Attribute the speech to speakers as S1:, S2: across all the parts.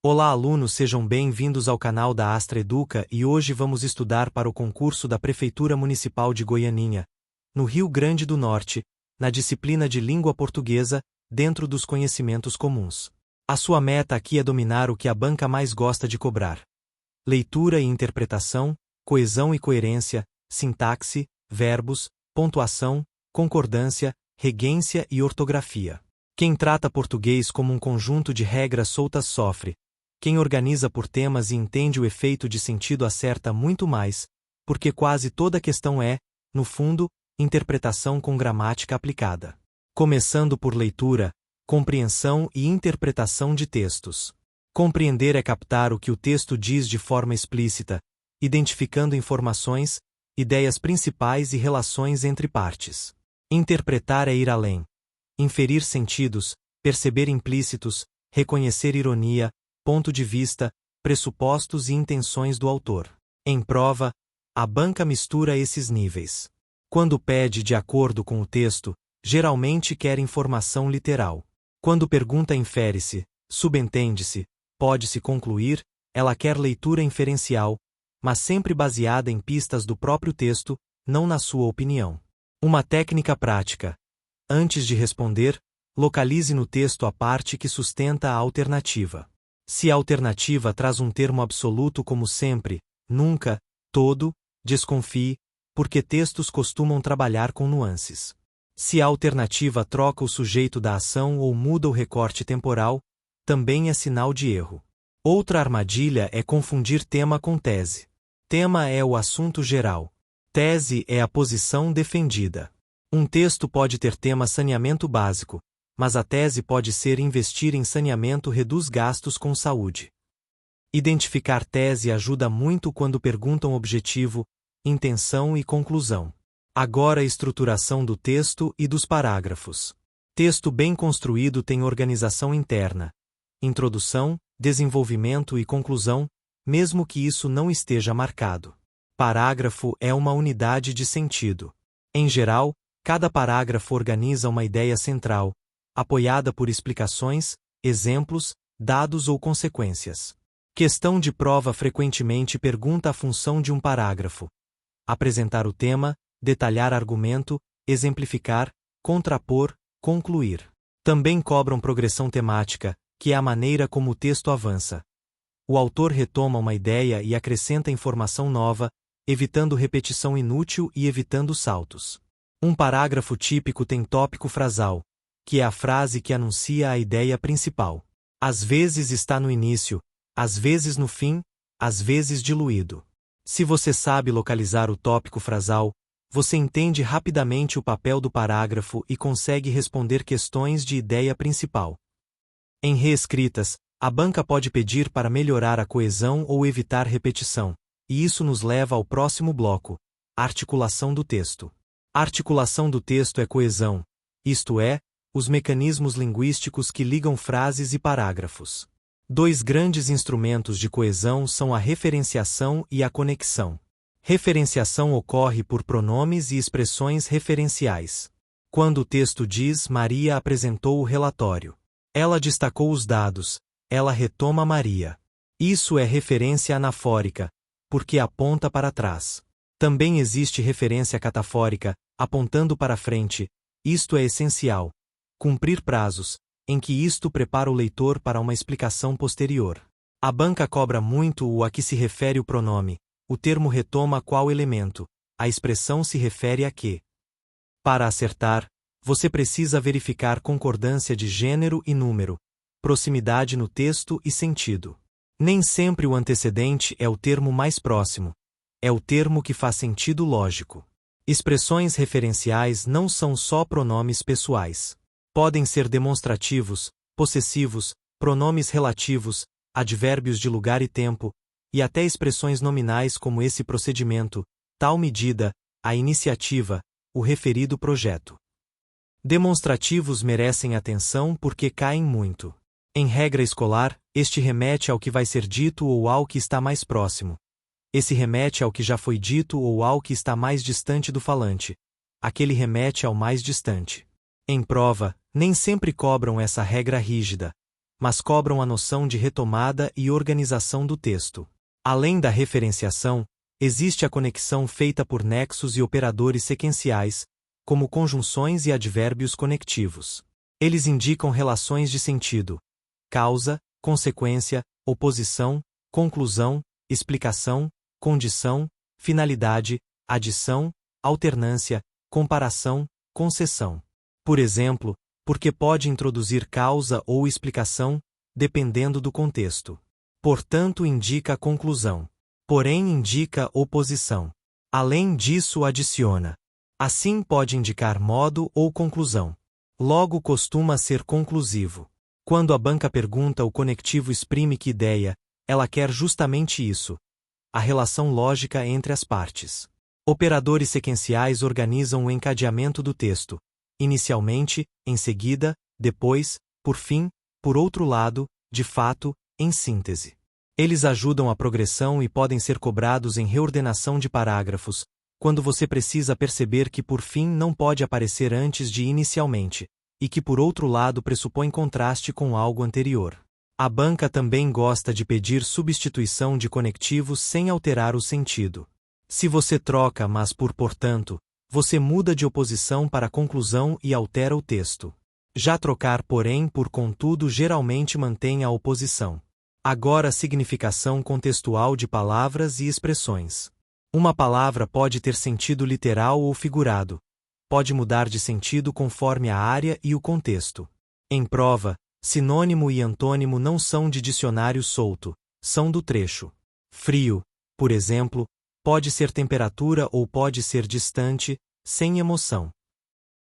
S1: Olá, alunos, sejam bem-vindos ao canal da Astra Educa e hoje vamos estudar para o concurso da Prefeitura Municipal de Goianinha, no Rio Grande do Norte, na disciplina de Língua Portuguesa, dentro dos conhecimentos comuns. A sua meta aqui é dominar o que a banca mais gosta de cobrar: leitura e interpretação, coesão e coerência, sintaxe, verbos, pontuação, concordância, regência e ortografia. Quem trata português como um conjunto de regras soltas sofre. Quem organiza por temas e entende o efeito de sentido acerta muito mais, porque quase toda questão é, no fundo, interpretação com gramática aplicada. Começando por leitura, compreensão e interpretação de textos. Compreender é captar o que o texto diz de forma explícita, identificando informações, ideias principais e relações entre partes. Interpretar é ir além. Inferir sentidos, perceber implícitos, reconhecer ironia, ponto de vista, pressupostos e intenções do autor. Em prova, a banca mistura esses níveis. Quando pede de acordo com o texto, geralmente quer informação literal. Quando pergunta infere-se, subentende-se, pode-se concluir, ela quer leitura inferencial, mas sempre baseada em pistas do próprio texto, não na sua opinião. Uma técnica prática. Antes de responder, localize no texto a parte que sustenta a alternativa. Se a alternativa traz um termo absoluto como sempre, nunca, todo, desconfie, porque textos costumam trabalhar com nuances. Se a alternativa troca o sujeito da ação ou muda o recorte temporal, também é sinal de erro. Outra armadilha é confundir tema com tese. Tema é o assunto geral. Tese é a posição defendida. Um texto pode ter tema saneamento básico, mas a tese pode ser investir em saneamento reduz gastos com saúde. Identificar tese ajuda muito quando perguntam objetivo, intenção e conclusão. Agora a estruturação do texto e dos parágrafos. Texto bem construído tem organização interna, introdução, desenvolvimento e conclusão, mesmo que isso não esteja marcado. Parágrafo é uma unidade de sentido. Em geral, cada parágrafo organiza uma ideia central, apoiada por explicações, exemplos, dados ou consequências. Questão de prova frequentemente pergunta a função de um parágrafo: apresentar o tema, detalhar argumento, exemplificar, contrapor, concluir. Também cobram progressão temática, que é a maneira como o texto avança. O autor retoma uma ideia e acrescenta informação nova, evitando repetição inútil e evitando saltos. Um parágrafo típico tem tópico frasal, que é a frase que anuncia a ideia principal. Às vezes está no início, às vezes no fim, às vezes diluído. Se você sabe localizar o tópico frasal, você entende rapidamente o papel do parágrafo e consegue responder questões de ideia principal. Em reescritas, a banca pode pedir para melhorar a coesão ou evitar repetição, e isso nos leva ao próximo bloco: articulação do texto. A articulação do texto é coesão, isto é, os mecanismos linguísticos que ligam frases e parágrafos. Dois grandes instrumentos de coesão são a referenciação e a conexão. Referenciação ocorre por pronomes e expressões referenciais. Quando o texto diz Maria apresentou o relatório, ela destacou os dados, ela retoma Maria. Isso é referência anafórica, porque aponta para trás. Também existe referência catafórica, apontando para frente, isto é essencial. Cumprir prazos, em que isto prepara o leitor para uma explicação posterior. A banca cobra muito o a que se refere o pronome, o termo retoma qual elemento, a expressão se refere a que. Para acertar, você precisa verificar concordância de gênero e número, proximidade no texto e sentido. Nem sempre o antecedente é o termo mais próximo, é o termo que faz sentido lógico. Expressões referenciais não são só pronomes pessoais. Podem ser demonstrativos, possessivos, pronomes relativos, advérbios de lugar e tempo, e até expressões nominais como esse procedimento, tal medida, a iniciativa, o referido projeto. Demonstrativos merecem atenção porque caem muito. Em regra escolar, este remete ao que vai ser dito ou ao que está mais próximo. Esse remete ao que já foi dito ou ao que está mais distante do falante. Aquele remete ao mais distante. Em prova, nem sempre cobram essa regra rígida, mas cobram a noção de retomada e organização do texto. Além da referenciação, existe a conexão feita por nexos e operadores sequenciais, como conjunções e advérbios conectivos. Eles indicam relações de sentido: causa, consequência, oposição, conclusão, explicação, condição, finalidade, adição, alternância, comparação, concessão. Por exemplo, porque pode introduzir causa ou explicação, dependendo do contexto. Portanto, indica conclusão. Porém, indica oposição. Além disso, adiciona. Assim, pode indicar modo ou conclusão. Logo, costuma ser conclusivo. Quando a banca pergunta, o conectivo exprime que ideia, ela quer justamente isso: a relação lógica entre as partes. Operadores sequenciais organizam o encadeamento do texto, inicialmente, em seguida, depois, por fim, por outro lado, de fato, em síntese. Eles ajudam a progressão e podem ser cobrados em reordenação de parágrafos, quando você precisa perceber que por fim não pode aparecer antes de inicialmente, e que por outro lado pressupõe contraste com algo anterior. A banca também gosta de pedir substituição de conectivos sem alterar o sentido. Se você troca mas por portanto, você muda de oposição para conclusão e altera o texto. Já trocar porém por contudo geralmente mantém a oposição. Agora, significação contextual de palavras e expressões. Uma palavra pode ter sentido literal ou figurado. Pode mudar de sentido conforme a área e o contexto. Em prova, sinônimo e antônimo não são de dicionário solto, são do trecho. Frio, por exemplo, pode ser temperatura ou pode ser distante, sem emoção.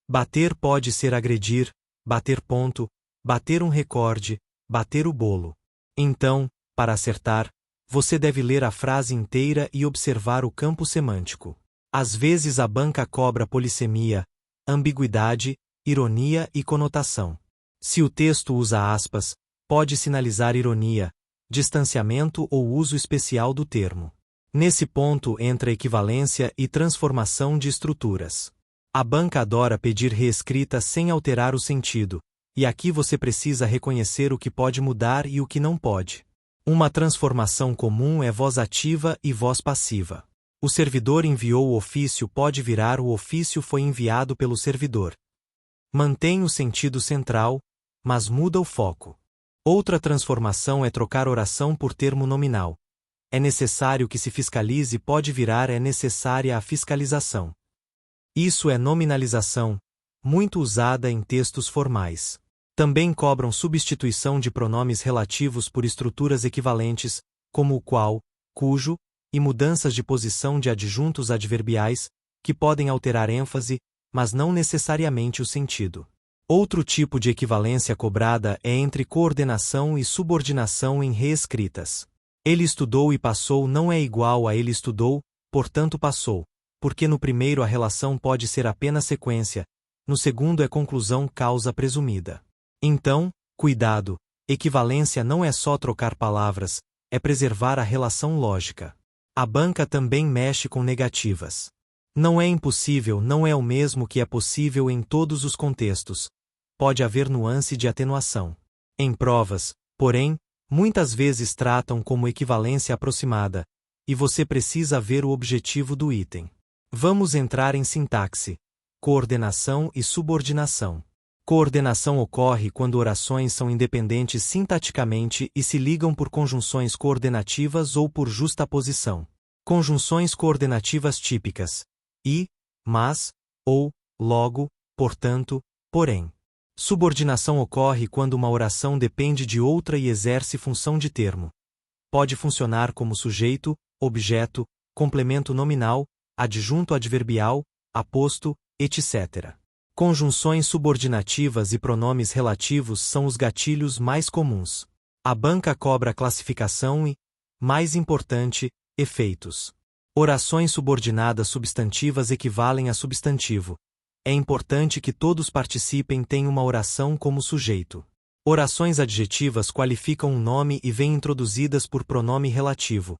S1: Bater pode ser agredir, bater ponto, bater um recorde, bater o bolo. Então, para acertar, você deve ler a frase inteira e observar o campo semântico. Às vezes a banca cobra polissemia, ambiguidade, ironia e conotação. Se o texto usa aspas, pode sinalizar ironia, distanciamento ou uso especial do termo. Nesse ponto entra equivalência e transformação de estruturas. A banca adora pedir reescrita sem alterar o sentido, e aqui você precisa reconhecer o que pode mudar e o que não pode. Uma transformação comum é voz ativa e voz passiva. O servidor enviou o ofício pode virar o ofício foi enviado pelo servidor. Mantém o sentido central, mas muda o foco. Outra transformação é trocar oração por termo nominal. É necessário que se fiscalize pode virar é necessária a fiscalização. Isso é nominalização, muito usada em textos formais. Também cobram substituição de pronomes relativos por estruturas equivalentes, como o qual, cujo, e mudanças de posição de adjuntos adverbiais, que podem alterar ênfase, mas não necessariamente o sentido. Outro tipo de equivalência cobrada é entre coordenação e subordinação em reescritas. Ele estudou e passou não é igual a ele estudou, portanto passou, porque no primeiro a relação pode ser apenas sequência, no segundo é conclusão causa presumida. Então, cuidado, equivalência não é só trocar palavras, é preservar a relação lógica. A banca também mexe com negativas. Não é impossível não é o mesmo que é possível em todos os contextos. Pode haver nuance de atenuação. Em provas, porém, muitas vezes tratam como equivalência aproximada, e você precisa ver o objetivo do item. Vamos entrar em sintaxe, coordenação e subordinação. Coordenação ocorre quando orações são independentes sintaticamente e se ligam por conjunções coordenativas ou por justaposição. Conjunções coordenativas típicas: e, mas, ou, logo, portanto, porém. Subordinação ocorre quando uma oração depende de outra e exerce função de termo. Pode funcionar como sujeito, objeto, complemento nominal, adjunto adverbial, aposto, etc. Conjunções subordinativas e pronomes relativos são os gatilhos mais comuns. A banca cobra classificação e, mais importante, efeitos. Orações subordinadas substantivas equivalem a substantivo. É importante que todos participem tenham uma oração como sujeito. Orações adjetivas qualificam um nome e vêm introduzidas por pronome relativo.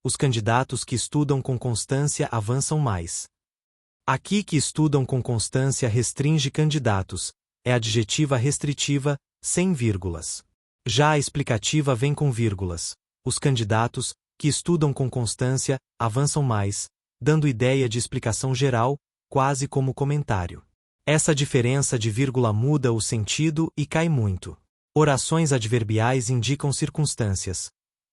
S1: Os candidatos que estudam com constância avançam mais. Aqui que estudam com constância restringe candidatos, é adjetiva restritiva, sem vírgulas. Já a explicativa vem com vírgulas. Os candidatos, que estudam com constância, avançam mais, dando ideia de explicação geral, quase como comentário. Essa diferença de vírgula muda o sentido e cai muito. Orações adverbiais indicam circunstâncias: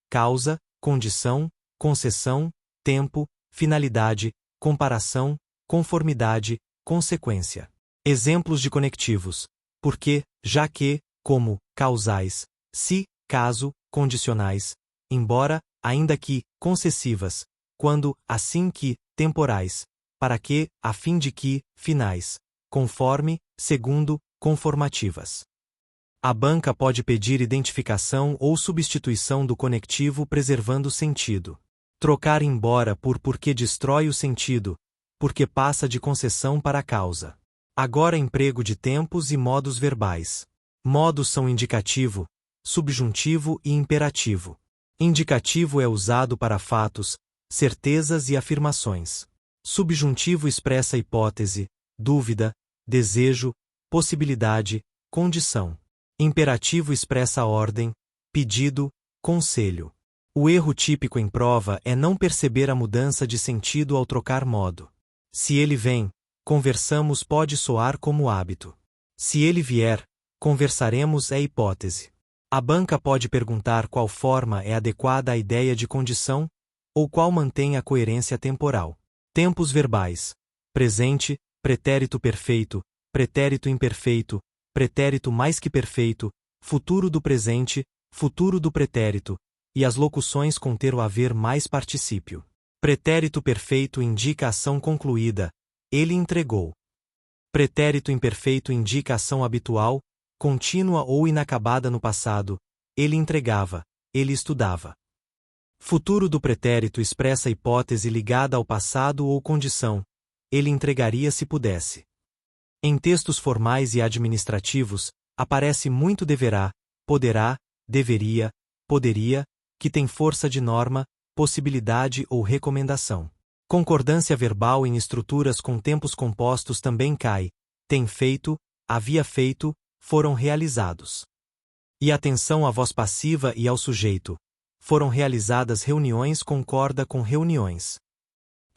S1: causa, condição, concessão, tempo, finalidade, comparação, conformidade, consequência. Exemplos de conectivos: porque, já que, como, causais, se, caso, condicionais, embora, ainda que, concessivas, quando, assim que, temporais, para que, a fim de que, finais, conforme, segundo, conformativas. A banca pode pedir identificação ou substituição do conectivo preservando o sentido. Trocar embora por porque destrói o sentido, porque passa de concessão para causa. Agora emprego de tempos e modos verbais. Modos são indicativo, subjuntivo e imperativo. Indicativo é usado para fatos, certezas e afirmações. Subjuntivo expressa hipótese, dúvida, desejo, possibilidade, condição. Imperativo expressa ordem, pedido, conselho. O erro típico em prova é não perceber a mudança de sentido ao trocar modo. Se ele vem, conversamos pode soar como hábito. Se ele vier, conversaremos é hipótese. A banca pode perguntar qual forma é adequada à ideia de condição, ou qual mantém a coerência temporal. Tempos verbais: presente, pretérito perfeito, pretérito imperfeito, pretérito mais que perfeito, futuro do presente, futuro do pretérito, e as locuções com ter o haver mais particípio. Pretérito perfeito indica ação concluída, ele entregou. Pretérito imperfeito indica ação habitual, contínua ou inacabada no passado, ele entregava, ele estudava. Futuro do pretérito expressa hipótese ligada ao passado ou condição, ele entregaria se pudesse. Em textos formais e administrativos, aparece muito deverá, poderá, deveria, poderia, que tem força de norma, possibilidade ou recomendação. Concordância verbal em estruturas com tempos compostos também cai: tem feito, havia feito, foram realizados. E atenção à voz passiva e ao sujeito: foram realizadas reuniões concorda com reuniões.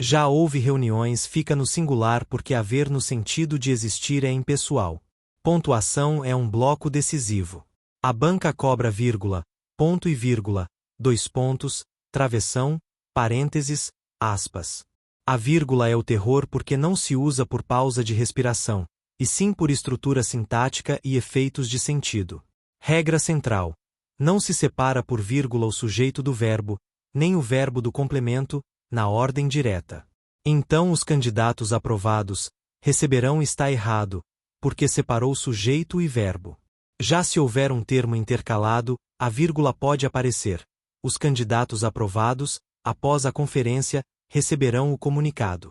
S1: Já houve reuniões fica no singular porque haver no sentido de existir é impessoal. Pontuação é um bloco decisivo. A banca cobra vírgula, ponto e vírgula, dois pontos, travessão, parênteses, aspas. A vírgula é o terror porque não se usa por pausa de respiração, e sim por estrutura sintática e efeitos de sentido. Regra central: não se separa por vírgula o sujeito do verbo, nem o verbo do complemento, na ordem direta. Então os candidatos aprovados receberão está errado, porque separou sujeito e verbo. Já se houver um termo intercalado, a vírgula pode aparecer. Os candidatos aprovados, após a conferência, receberão o comunicado.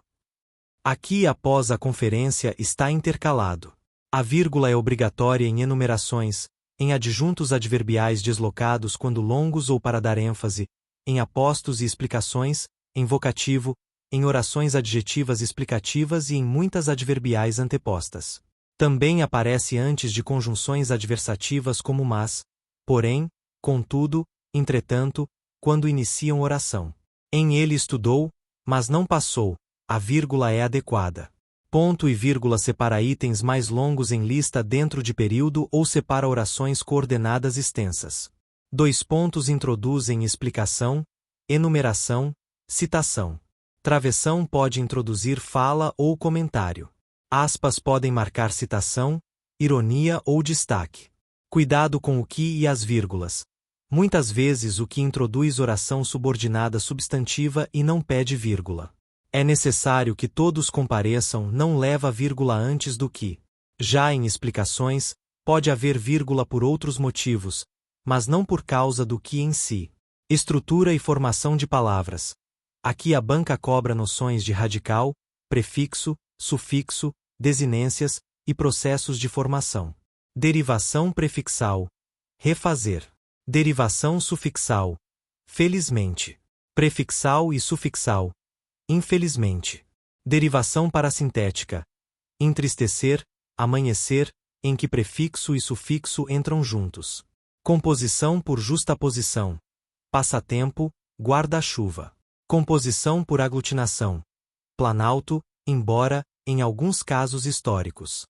S1: Aqui após a conferência está intercalado. A vírgula é obrigatória em enumerações, em adjuntos adverbiais deslocados quando longos ou para dar ênfase, em apostos e explicações, em vocativo, em orações adjetivas explicativas e em muitas adverbiais antepostas. Também aparece antes de conjunções adversativas como mas, porém, contudo, entretanto, quando iniciam oração. Em ele estudou, mas não passou, a vírgula é adequada. Ponto e vírgula separa itens mais longos em lista dentro de período ou separa orações coordenadas extensas. Dois pontos introduzem explicação, enumeração, citação. Travessão pode introduzir fala ou comentário. Aspas podem marcar citação, ironia ou destaque. Cuidado com o que e as vírgulas. Muitas vezes o que introduz oração subordinada substantiva e não pede vírgula. É necessário que todos compareçam, não leva vírgula antes do que. Já em explicações, pode haver vírgula por outros motivos, mas não por causa do que em si. Estrutura e formação de palavras. Aqui a banca cobra noções de radical, prefixo, sufixo, desinências e processos de formação. Derivação prefixal. Refazer. Derivação sufixal. Felizmente. Prefixal e sufixal. Infelizmente. Derivação parassintética. Entristecer, amanhecer, em que prefixo e sufixo entram juntos. Composição por justaposição. Passatempo, guarda-chuva. Composição por aglutinação. Planalto, embora, em alguns casos históricos.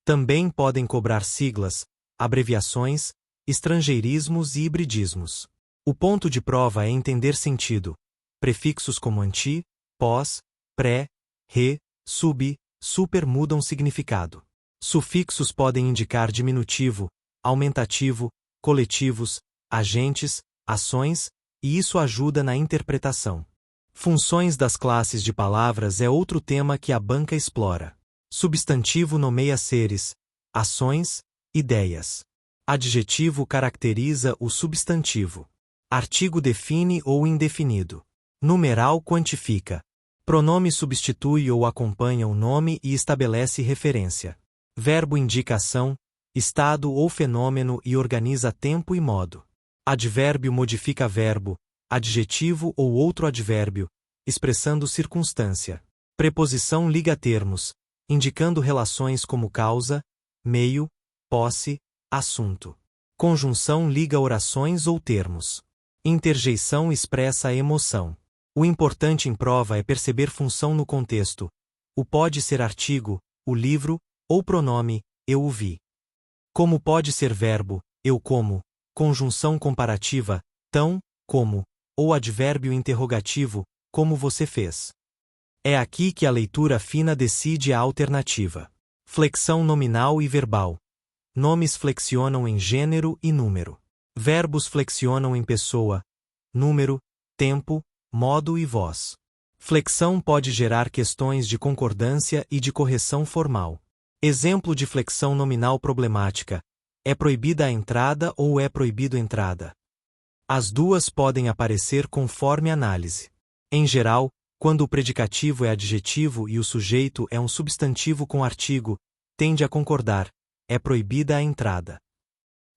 S1: Também podem cobrar siglas, abreviações, estrangeirismos e hibridismos. O ponto de prova é entender sentido. Prefixos como anti, pós, pré, re, sub, super mudam significado. Sufixos podem indicar diminutivo, aumentativo, coletivos, agentes, ações, e isso ajuda na interpretação. Funções das classes de palavras é outro tema que a banca explora. Substantivo nomeia seres, ações, ideias. Adjetivo caracteriza o substantivo. Artigo define ou indefinido. Numeral quantifica. Pronome substitui ou acompanha o nome e estabelece referência. Verbo indica ação, estado ou fenômeno e organiza tempo e modo. Advérbio modifica verbo, adjetivo ou outro advérbio, expressando circunstância. Preposição liga termos, indicando relações como causa, meio, posse, assunto. Conjunção liga orações ou termos. Interjeição expressa a emoção. O importante em prova é perceber função no contexto. O pode ser artigo, o livro, ou pronome, eu o vi. Como pode ser verbo, eu como, conjunção comparativa, tão, como, ou advérbio interrogativo, como você fez. É aqui que a leitura fina decide a alternativa. Flexão nominal e verbal. Nomes flexionam em gênero e número. Verbos flexionam em pessoa, número, tempo, modo e voz. Flexão pode gerar questões de concordância e de correção formal. Exemplo de flexão nominal problemática. É proibida a entrada ou é proibido entrada? As duas podem aparecer conforme análise. Em geral, quando o predicativo é adjetivo e o sujeito é um substantivo com artigo, tende a concordar. É proibida a entrada.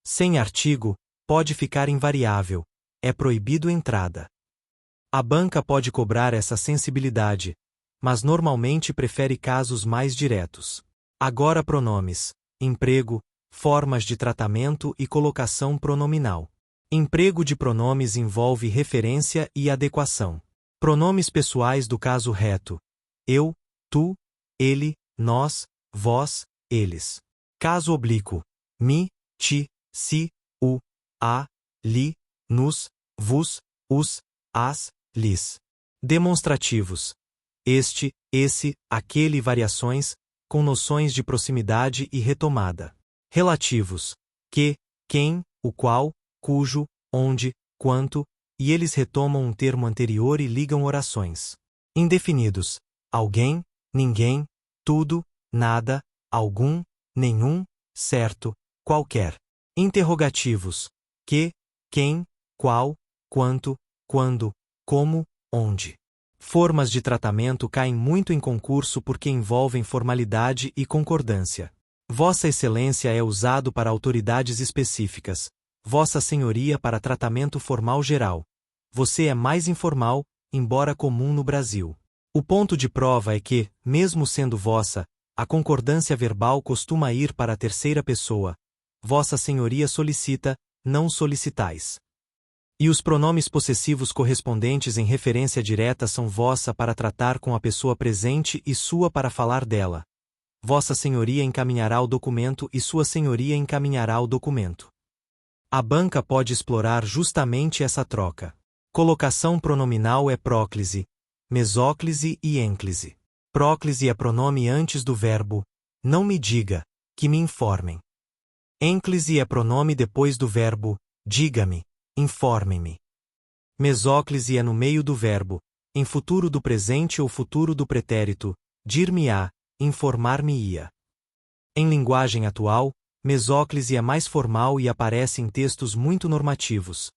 S1: Sem artigo, pode ficar invariável. É proibido entrada. A banca pode cobrar essa sensibilidade, mas normalmente prefere casos mais diretos. Agora pronomes, emprego, formas de tratamento e colocação pronominal. Emprego de pronomes envolve referência e adequação. Pronomes pessoais do caso reto. Eu, tu, ele, nós, vós, eles. Caso oblíquo. Mi, ti, si, u, a, li, nos, vos, os, as, lis. Demonstrativos. Este, esse, aquele e variações, com noções de proximidade e retomada. Relativos. Que, quem, o qual, cujo, onde, quanto, e eles retomam um termo anterior e ligam orações. Indefinidos. Alguém, ninguém, tudo, nada, algum, nenhum, certo, qualquer. Interrogativos. Que, quem, qual, quanto, quando, como, onde. Formas de tratamento caem muito em concurso porque envolvem formalidade e concordância. Vossa Excelência é usado para autoridades específicas. Vossa Senhoria para tratamento formal geral. Você é mais informal, embora comum no Brasil. O ponto de prova é que, mesmo sendo vossa, a concordância verbal costuma ir para a terceira pessoa. Vossa Senhoria solicita, não solicitais. E os pronomes possessivos correspondentes em referência direta são vossa para tratar com a pessoa presente e sua para falar dela. Vossa Senhoria encaminhará o documento e Sua Senhoria encaminhará o documento. A banca pode explorar justamente essa troca. Colocação pronominal é próclise, mesóclise e ênclise. Próclise é pronome antes do verbo, não me diga, que me informem. Ênclise é pronome depois do verbo, diga-me, informem-me. Mesóclise é no meio do verbo, em futuro do presente ou futuro do pretérito, dir-me-á, informar-me-ia. Em linguagem atual, mesóclise é mais formal e aparece em textos muito normativos.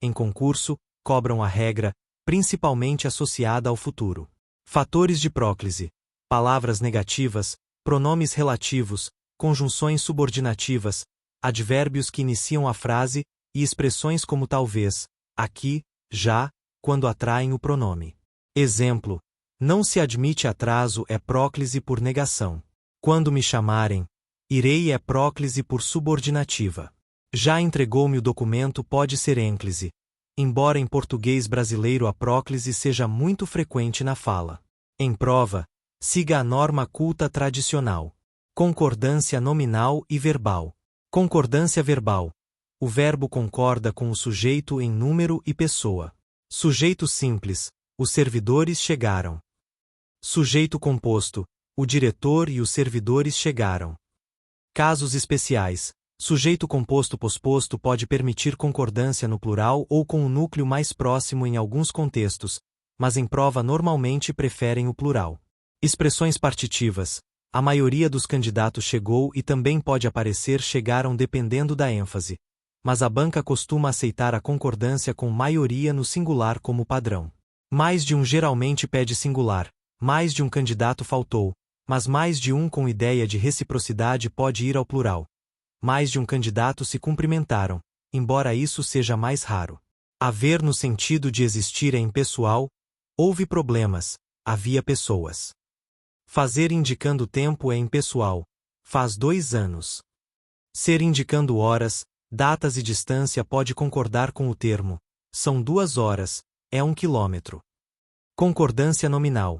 S1: Em concurso, cobram a regra, principalmente associada ao futuro. Fatores de próclise: palavras negativas, pronomes relativos, conjunções subordinativas, advérbios que iniciam a frase e expressões como talvez, aqui, já, quando atraem o pronome. Exemplo: não se admite atraso é próclise por negação. Quando me chamarem, irei é próclise por subordinativa. Já entregou-me o documento pode ser ênclise, embora em português brasileiro a próclise seja muito frequente na fala. Em prova, siga a norma culta tradicional. Concordância nominal e verbal. Concordância verbal. O verbo concorda com o sujeito em número e pessoa. Sujeito simples. Os servidores chegaram. Sujeito composto. O diretor e os servidores chegaram. Casos especiais. Sujeito composto posposto pode permitir concordância no plural ou com o núcleo mais próximo em alguns contextos, mas em prova normalmente preferem o plural. Expressões partitivas. A maioria dos candidatos chegou e também pode aparecer chegaram dependendo da ênfase, mas a banca costuma aceitar a concordância com maioria no singular como padrão. Mais de um geralmente pede singular, mais de um candidato faltou, mas mais de um com ideia de reciprocidade pode ir ao plural. Mais de um candidato se cumprimentaram, embora isso seja mais raro. Haver no sentido de existir é impessoal, houve problemas, havia pessoas. Fazer indicando tempo é impessoal, faz 2 anos. Ser indicando horas, datas e distância pode concordar com o termo, são 2 horas, é 1 quilômetro. Concordância nominal.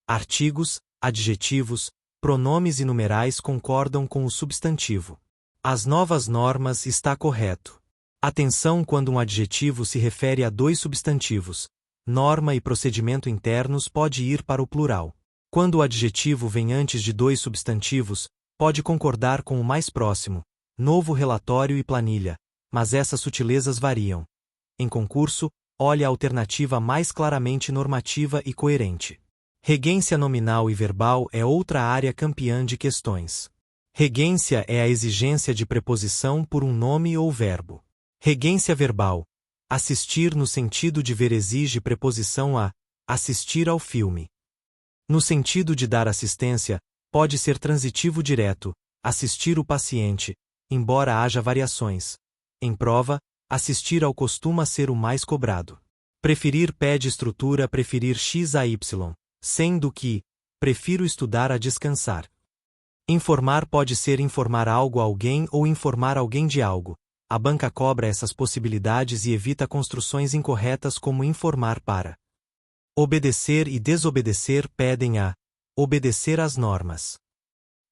S1: Artigos, adjetivos, pronomes e numerais concordam com o substantivo. As novas normas está correto. Atenção quando um adjetivo se refere a 2 substantivos. Norma e procedimento internos pode ir para o plural. Quando o adjetivo vem antes de 2 substantivos, pode concordar com o mais próximo, novo relatório e planilha, mas essas sutilezas variam. Em concurso, olhe a alternativa mais claramente normativa e coerente. Regência nominal e verbal é outra área campeã de questões. Regência é a exigência de preposição por um nome ou verbo. Regência verbal. Assistir no sentido de ver exige preposição a assistir ao filme. No sentido de dar assistência, pode ser transitivo direto, assistir o paciente, embora haja variações. Em prova, assistir ao costuma ser o mais cobrado. Preferir pede estrutura preferir x a y, sendo que, prefiro estudar a descansar. Informar pode ser informar algo a alguém ou informar alguém de algo. A banca cobra essas possibilidades e evita construções incorretas como informar para. Obedecer e desobedecer pedem a obedecer às normas.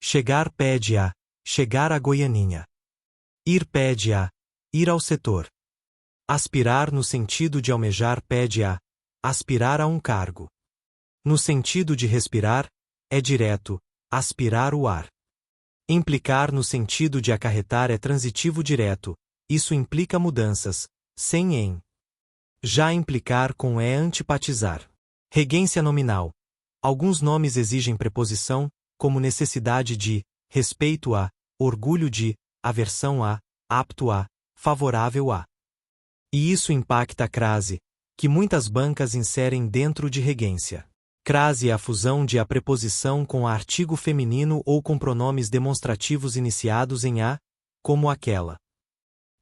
S1: Chegar pede a chegar à Goianinha. Ir pede a ir ao setor. Aspirar no sentido de almejar pede a aspirar a um cargo. No sentido de respirar, é direto, aspirar o ar. Implicar no sentido de acarretar é transitivo direto, isso implica mudanças, sem em. Já implicar com é antipatizar. Regência nominal. Alguns nomes exigem preposição, como necessidade de, respeito a, orgulho de, aversão a, apto a, favorável a. E isso impacta a crase, que muitas bancas inserem dentro de regência. Crase é a fusão de a preposição com a artigo feminino ou com pronomes demonstrativos iniciados em a, como aquela.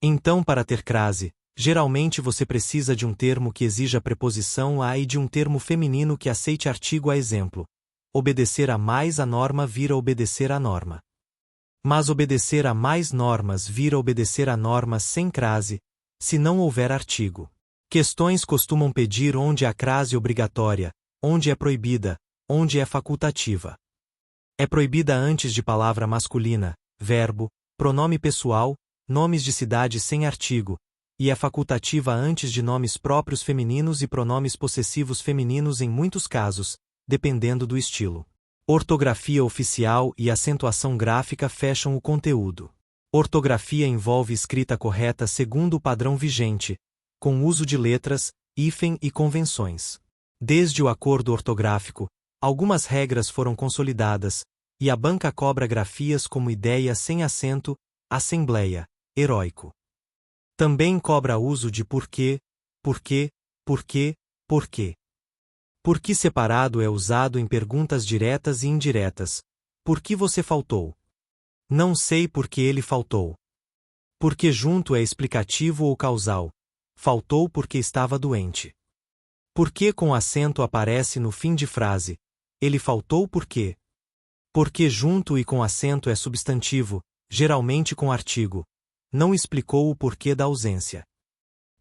S1: Então, para ter crase, geralmente você precisa de um termo que exija a preposição a e de um termo feminino que aceite artigo a exemplo. Obedecer a mais a norma vira obedecer à norma. Mas obedecer a mais normas vira obedecer à norma sem crase, se não houver artigo. Questões costumam pedir onde há crase obrigatória, onde é proibida, onde é facultativa. É proibida antes de palavra masculina, verbo, pronome pessoal, nomes de cidade sem artigo, e é facultativa antes de nomes próprios femininos e pronomes possessivos femininos em muitos casos, dependendo do estilo. Ortografia oficial e acentuação gráfica fecham o conteúdo. Ortografia envolve escrita correta segundo o padrão vigente, com uso de letras, hífen e convenções. Desde o acordo ortográfico, algumas regras foram consolidadas, e a banca cobra grafias como ideia sem acento, assembleia, heróico. Também cobra uso de porquê, porquê, porquê, porquê. Porquê separado é usado em perguntas diretas e indiretas. Por que você faltou? Não sei por que ele faltou. Porque junto é explicativo ou causal. Faltou porque estava doente. Porque com acento aparece no fim de frase. Ele faltou porque. Porque junto e com acento é substantivo, geralmente com artigo. não explicou o porquê da ausência.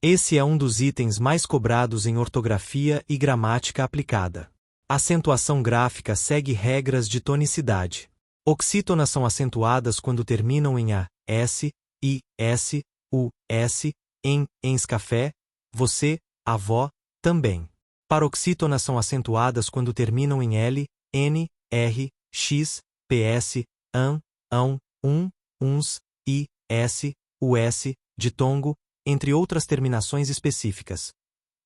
S1: Esse é um dos itens mais cobrados em ortografia e gramática aplicada. A acentuação gráfica segue regras de tonicidade. Oxítonas são acentuadas quando terminam em a, s, i, s, u, s, ens café, você, avó, também. Paroxítonas são acentuadas quando terminam em l, n, r, x, ps, ão, uns, i, s, us, ditongo, entre outras terminações específicas.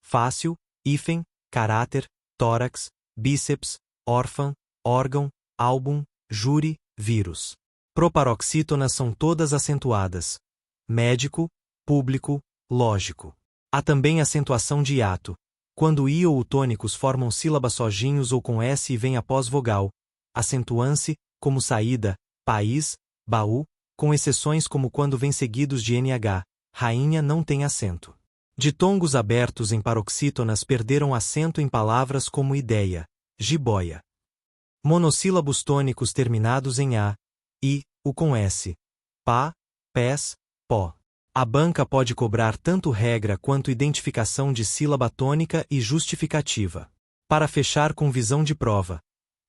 S1: Fácil, hífen, caráter, tórax, bíceps, órfã, órgão, álbum, júri, vírus. Proparoxítonas são todas acentuadas. Médico, público, lógico. Há também acentuação de hiato, quando i ou tônicos formam sílabas sojinhos ou com s e vem após vogal. Acentuam-se, como saída, país, baú, com exceções como quando vem seguidos de nh, rainha não tem acento. Ditongos abertos em paroxítonas perderam acento em palavras como ideia, jiboia. Monossílabos tônicos terminados em a, i, u com s, pá, pés, pó. A banca pode cobrar tanto regra quanto identificação de sílaba tônica e justificativa. Para fechar com visão de prova,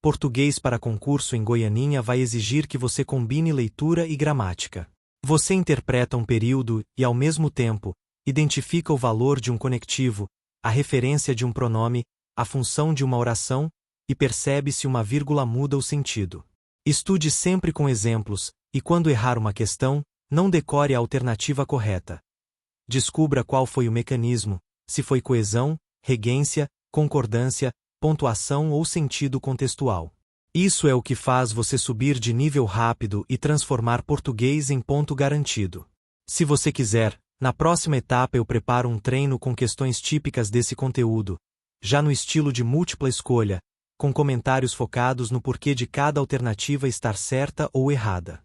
S1: português para concurso em Goianinha vai exigir que você combine leitura e gramática. Você interpreta um período e, ao mesmo tempo, identifica o valor de um conectivo, a referência de um pronome, a função de uma oração, e percebe se uma vírgula muda o sentido. Estude sempre com exemplos, e quando errar uma questão, não decore a alternativa correta. Descubra qual foi o mecanismo, se foi coesão, regência, concordância, pontuação ou sentido contextual. Isso é o que faz você subir de nível rápido e transformar português em ponto garantido. Se você quiser, na próxima etapa eu preparo um treino com questões típicas desse conteúdo, já no estilo de múltipla escolha, com comentários focados no porquê de cada alternativa estar certa ou errada.